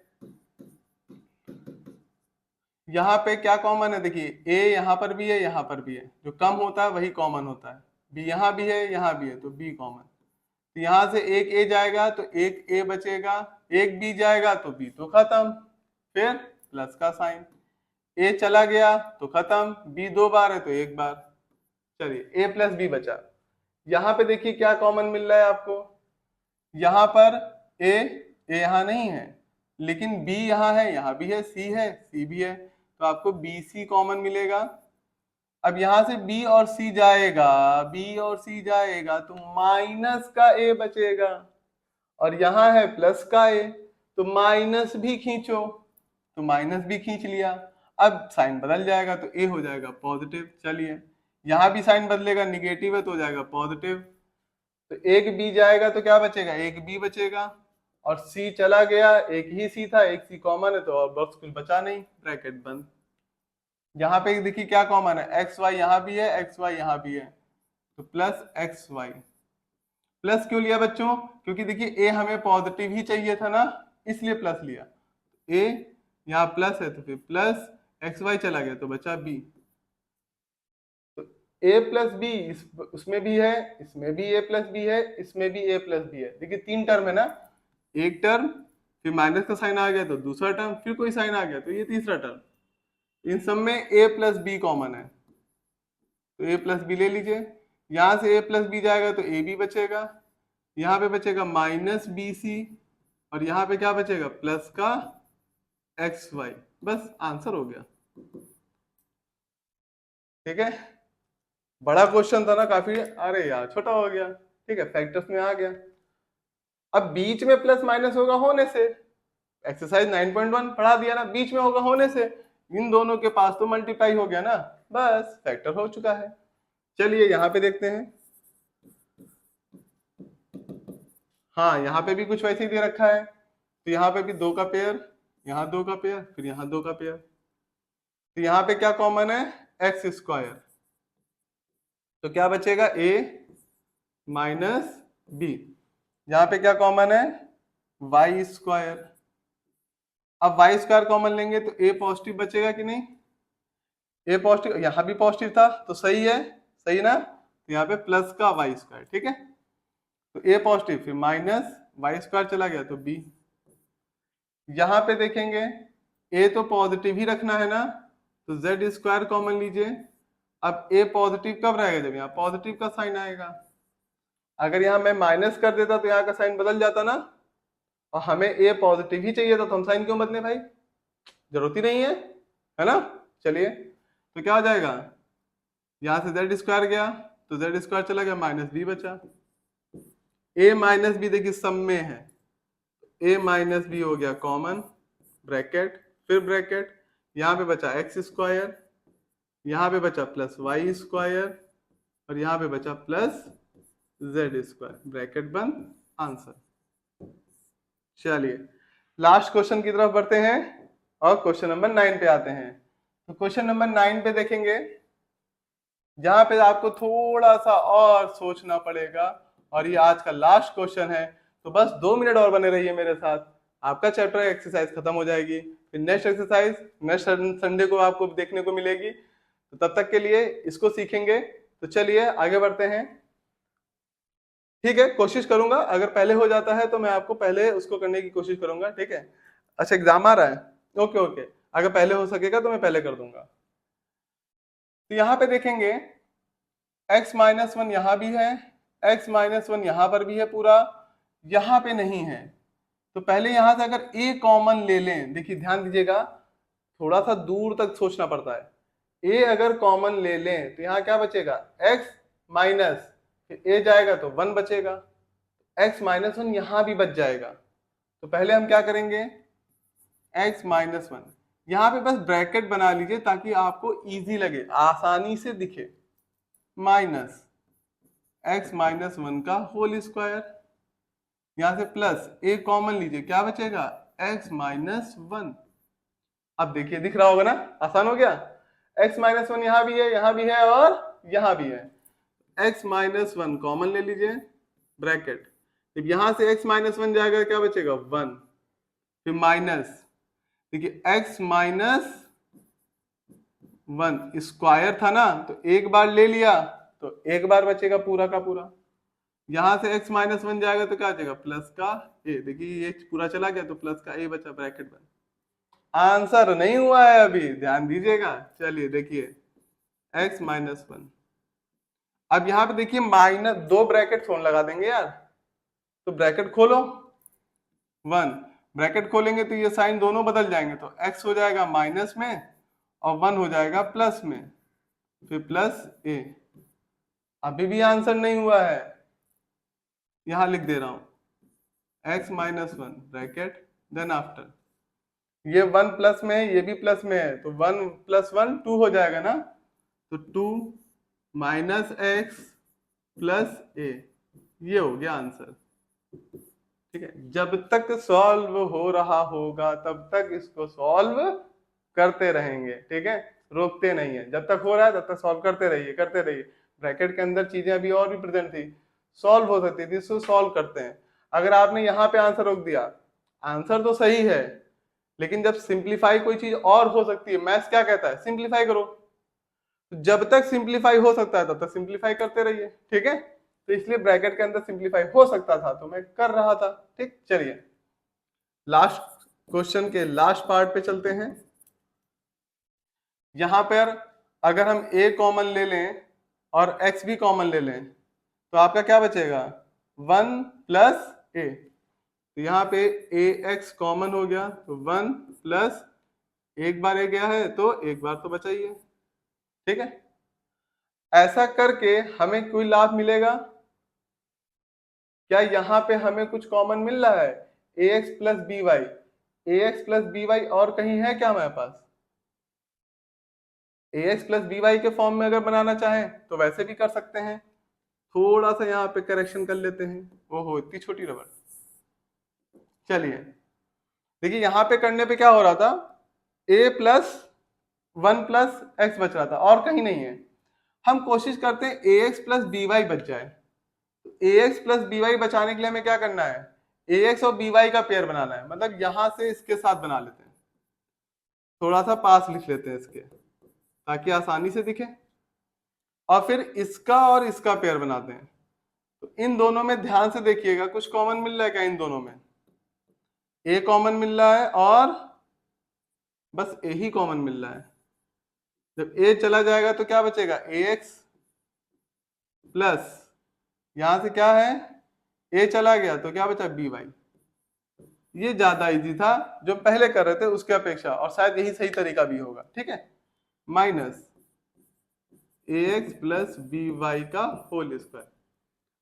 यहाँ पे क्या कॉमन है, देखिए ए यहाँ पर भी है, यहाँ पर भी है, जो कम होता है वही कॉमन होता है। बी यहाँ भी है, यहाँ भी है, तो बी कॉमन। तो यहाँ से एक ए जाएगा तो एक ए बचेगा, एक बी जाएगा तो बी तो खत्म, फिर प्लस का साइन, ए चला गया तो खत्म, बी दो बार है तो एक बार। चलिए ए प्लस बी बचा। यहाँ पे देखिए क्या कॉमन मिल रहा है आपको, यहाँ पर ए यहाँ नहीं है, लेकिन बी यहाँ है, यहाँ भी है, सी है, सी भी है, तो आपको बी सी कॉमन मिलेगा। अब यहां से बी और सी जाएगा, बी और सी जाएगा तो माइनस का ए बचेगा, और यहां है प्लस का ए, तो माइनस भी खींचो, तो माइनस भी खींच लिया। अब साइन बदल जाएगा तो ए हो जाएगा पॉजिटिव। चलिए यहां भी साइन बदलेगा, निगेटिव है तो हो जाएगा पॉजिटिव। तो एक बी जाएगा तो क्या बचेगा, एक बी बचेगा, और सी चला गया, एक ही सी था, एक सी कॉमन है तो और बस कुछ बचा नहीं, ब्रैकेट बंद। यहाँ पे देखिए क्या कॉमन है, एक्स वाई यहाँ भी है, एक्स वाई यहाँ भी है, तो प्लस एक्स वाई। प्लस क्यों लिया बच्चों, क्योंकि देखिए ए हमें पॉजिटिव ही चाहिए था ना, इसलिए प्लस लिया। ए यहाँ प्लस है तो फिर प्लस एक्स वाई चला गया तो बचा बी। तो ए प्लस बी उसमें भी है, इसमें भी ए प्लस बी है, इसमें भी ए प्लस बी है। देखिए तीन टर्म है ना, एक टर्म, फिर माइनस का साइन आ गया तो दूसरा टर्म, फिर कोई साइन आ गया तो ये तीसरा टर्म। इन सब में a प्लस बी कॉमन है, तो a प्लस बी ले लीजिए। यहां से a प्लस बी जाएगा तो a भी बचेगा, यहाँ पे बचेगा माइनस बी सी, और यहाँ पे क्या बचेगा, प्लस का एक्स वाई। बस आंसर हो गया। ठीक है, बड़ा क्वेश्चन था ना काफी, अरे यार छोटा हो गया। ठीक है, फैक्टर्स में आ गया। अब बीच में प्लस माइनस होगा होने से, एक्सरसाइज 9.1 पढ़ा दिया ना, बीच में होगा होने से, इन दोनों के पास तो मल्टीप्लाई हो गया ना, बस फैक्टर हो चुका है। चलिए यहाँ पे देखते हैं। हाँ यहाँ पे भी कुछ वैसे ही दे रखा है, तो यहाँ पे भी दो का पेयर, यहाँ दो का पेयर, फिर यहाँ दो का पेयर। तो यहाँ पे क्या कॉमन है, एक्स स्क्वायर, तो क्या बचेगा a माइनस बी। यहाँ पे क्या कॉमन है, वाई स्क्वायर। अब वाई स्क्वायर कॉमन लेंगे तो a पॉजिटिव बचेगा कि नहीं, a पॉजिटिव, यहाँ भी पॉजिटिव था तो सही है, सही ना, तो यहाँ पे प्लस का वाई स्क्वायर। ठीक है, तो a पॉजिटिव, फिर माइनस वाई स्क्वायर चला गया तो b। यहाँ पे देखेंगे a तो पॉजिटिव ही रखना है ना, तो z स्क्वायर कॉमन लीजिए। अब a पॉजिटिव कब रहेगा, जब यहाँ पॉजिटिव का साइन आएगा। अगर यहाँ मैं माइनस कर देता तो यहाँ का साइन बदल जाता ना, और हमें a पॉजिटिव ही चाहिए था, तो हम साइन क्यों बदले भाई, जरूरत ही नहीं है ना। चलिए तो क्या हो जाएगा, यहाँ से z स्क्वायर गया तो z स्क्वायर चला गया, माइनस b बचा। a माइनस बी देखिए सब में है, a माइनस बी हो गया कॉमन, ब्रैकेट, फिर ब्रैकेट, यहाँ पे बचा एक्स स्क्वायर, यहाँ पे बचा प्लस वाई स्क्वायर, और यहाँ पे बचा प्लस जेड स्क्वायर, ब्रैकेट बंद, आंसर। चलिए लास्ट क्वेश्चन की तरफ बढ़ते हैं और क्वेश्चन नंबर 9 पे आते हैं। तो क्वेश्चन नंबर 9 पे देखेंगे, जहां पे आपको थोड़ा सा और सोचना पड़ेगा, और ये आज का लास्ट क्वेश्चन है, तो बस 2 मिनट और बने रहिए मेरे साथ, आपका चैप्टर एक्सरसाइज खत्म हो जाएगी। फिर नेक्स्ट एक्सरसाइज नेक्स्ट संडे को आपको देखने को मिलेगी, तो तब तक के लिए इसको सीखेंगे। तो चलिए आगे बढ़ते हैं। ठीक है, कोशिश करूंगा, अगर पहले हो जाता है तो मैं आपको पहले उसको करने की कोशिश करूंगा। ठीक है, अच्छा एग्जाम आ रहा है, ओके ओके, अगर पहले हो सकेगा तो मैं पहले कर दूंगा। तो यहाँ पे देखेंगे x माइनस वन यहाँ भी है, x माइनस वन यहाँ पर भी है पूरा, यहाँ पे नहीं है, तो पहले यहाँ से अगर a कॉमन ले लें, देखिए ध्यान दीजिएगा, थोड़ा सा दूर तक सोचना पड़ता है। a अगर कॉमन ले लें तो यहाँ क्या बचेगा, x माइनस, फिर a जाएगा तो 1 बचेगा, x माइनस वन यहाँ भी बच जाएगा। तो पहले हम क्या करेंगे, x माइनस वन, यहाँ पे बस ब्रैकेट बना लीजिए ताकि आपको इजी लगे, आसानी से दिखे, माइनस x माइनस वन का होल स्क्वायर, यहां से प्लस a कॉमन लीजिए, क्या बचेगा, x माइनस वन। अब देखिए दिख रहा होगा ना, आसान हो गया। x माइनस वन यहाँ भी है और यहाँ भी है। x माइनस वन कॉमन ले लीजिए ब्रैकेट, जब यहां से x माइनस वन जाएगा क्या बचेगा 1, फिर माइनस, देखिए x माइनस वन स्क्वायर था ना, तो एक बार ले लिया तो एक बार बचेगा पूरा का पूरा। यहां से x माइनस वन जाएगा तो क्या बचेगा प्लस का a, देखिए ये पूरा चला गया तो प्लस का a बचा ब्रैकेट बंद। आंसर नहीं हुआ है अभी, ध्यान दीजिएगा। चलिए देखिए x माइनस वन, अब यहाँ पे देखिए माइनस, दो ब्रैकेट फोन लगा देंगे यार, तो ब्रैकेट खोलो 1, ब्रैकेट खोलेंगे तो ये साइन दोनों बदल जाएंगे, तो x हो जाएगा माइनस में और 1 हो जाएगा प्लस में, फिर प्लस a। अभी भी आंसर नहीं हुआ है, यहां लिख दे रहा हूं x minus one bracket, then after ये 1 प्लस में है, ये भी प्लस में है, तो 1 प्लस 1 2 हो जाएगा ना, तो 2 माइनस एक्स प्लस ए, ये हो गया आंसर। ठीक है, जब तक सॉल्व हो रहा होगा तब तक इसको सॉल्व करते रहेंगे। ठीक है, रोकते नहीं है, जब तक हो रहा है तब तक सॉल्व करते रहिए। ब्रैकेट के अंदर चीजें अभी और भी प्रेजेंट थी, सॉल्व हो सकती थी, इसको सॉल्व करते हैं। अगर आपने यहाँ पे आंसर रोक दिया, आंसर तो सही है लेकिन जब सिंप्लीफाई कोई चीज और हो सकती है, मैथ्स क्या कहता है सिंप्लीफाई करो, जब तक सिंप्लीफाई हो सकता है तब तक सिंप्लीफाई करते रहिए। ठीक है, तो इसलिए ब्रैकेट के अंदर सिंप्लीफाई हो सकता था तो मैं कर रहा था। ठीक, चलिए लास्ट क्वेश्चन के लास्ट पार्ट पे चलते हैं। यहां पर अगर हम a कॉमन ले लें और x भी कॉमन ले लें तो आपका क्या बचेगा 1 प्लस a, तो यहाँ पे ax कॉमन हो गया तो 1 प्लस एक बार a गया है तो एक बार तो बचा ही है। ठीक है, ऐसा करके हमें कोई लाभ मिलेगा क्या? यहाँ पे हमें कुछ कॉमन मिल रहा है ax plus B Y, ax plus B Y और कहीं है क्या हमारे पास? ax प्लस बी वाई के फॉर्म में अगर बनाना चाहें तो वैसे भी कर सकते हैं। थोड़ा सा यहाँ पे करेक्शन कर लेते हैं, ओहो इतनी छोटी रबड़। चलिए देखिए यहाँ पे करने पे क्या हो रहा था, a प्लस 1 प्लस एक्स बच रहा था और कहीं नहीं है। हम कोशिश करते हैं ax प्लस बी वाई बच जाए, ax प्लस बी वाई बचाने के लिए हमें क्या करना है, ax और बी वाई का पेयर बनाना है, मतलब यहां से इसके साथ बना लेते हैं, थोड़ा सा पास लिख लेते हैं इसके ताकि आसानी से दिखे, और फिर इसका और इसका पेयर बनाते हैं। तो इन दोनों में ध्यान से देखिएगा कुछ कॉमन मिल रहा है क्या? इन दोनों में a कॉमन मिल रहा है और बस a ही कॉमन मिल रहा है। जब a चला जाएगा तो क्या बचेगा ax प्लस, यहां से क्या है a चला गया तो क्या बचा बी वाई। ये ज्यादा इजी था जो पहले कर रहे थे उसके अपेक्षा, और शायद यही सही तरीका भी होगा। ठीक है, minus ax plus B Y का होल स्क्वायर।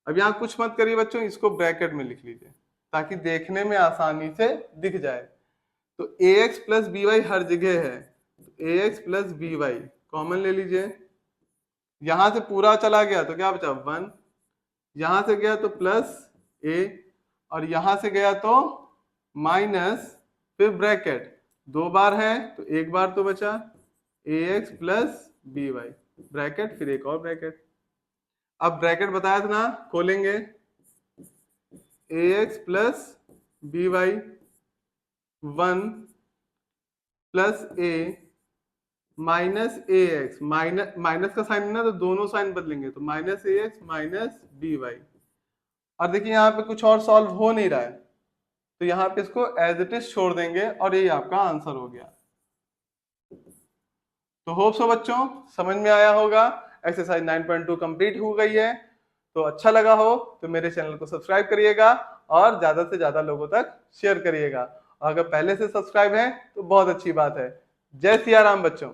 अब यहाँ कुछ मत करिए बच्चों, इसको ब्रैकेट में लिख लीजिए ताकि देखने में आसानी से दिख जाए। तो ax प्लस बी वाई हर जगह है, तो ax plus B Y common ले लीजिए, यहां से पूरा चला गया तो क्या बचा 1, यहां से गया तो प्लस a और यहां से गया तो माइनस, फिर ब्रैकेट, दो बार है तो एक बार तो बचा ax plus B Y bracket, फिर एक और ब्रैकेट। अब ब्रैकेट बताया था ना, खोलेंगे ax plus B Y 1 plus a minus ax, minus का साइन है ना तो दोनों साइन बदलेंगे, तो minus ax minus B Y. और देखिए यहाँ पे कुछ और सॉल्व हो नहीं रहा है तो यहाँ पे इसको एज इट इज छोड़ देंगे और ये आपका आंसर हो गया। तो होप सो बच्चों समझ में आया होगा। एक्सरसाइज 9.2 कंप्लीट हो गई है, तो अच्छा लगा हो तो मेरे चैनल को सब्सक्राइब करिएगा और ज्यादा से ज्यादा लोगों तक शेयर करिएगा, और अगर पहले से सब्सक्राइब है तो बहुत अच्छी बात है। जय सिया राम बच्चों।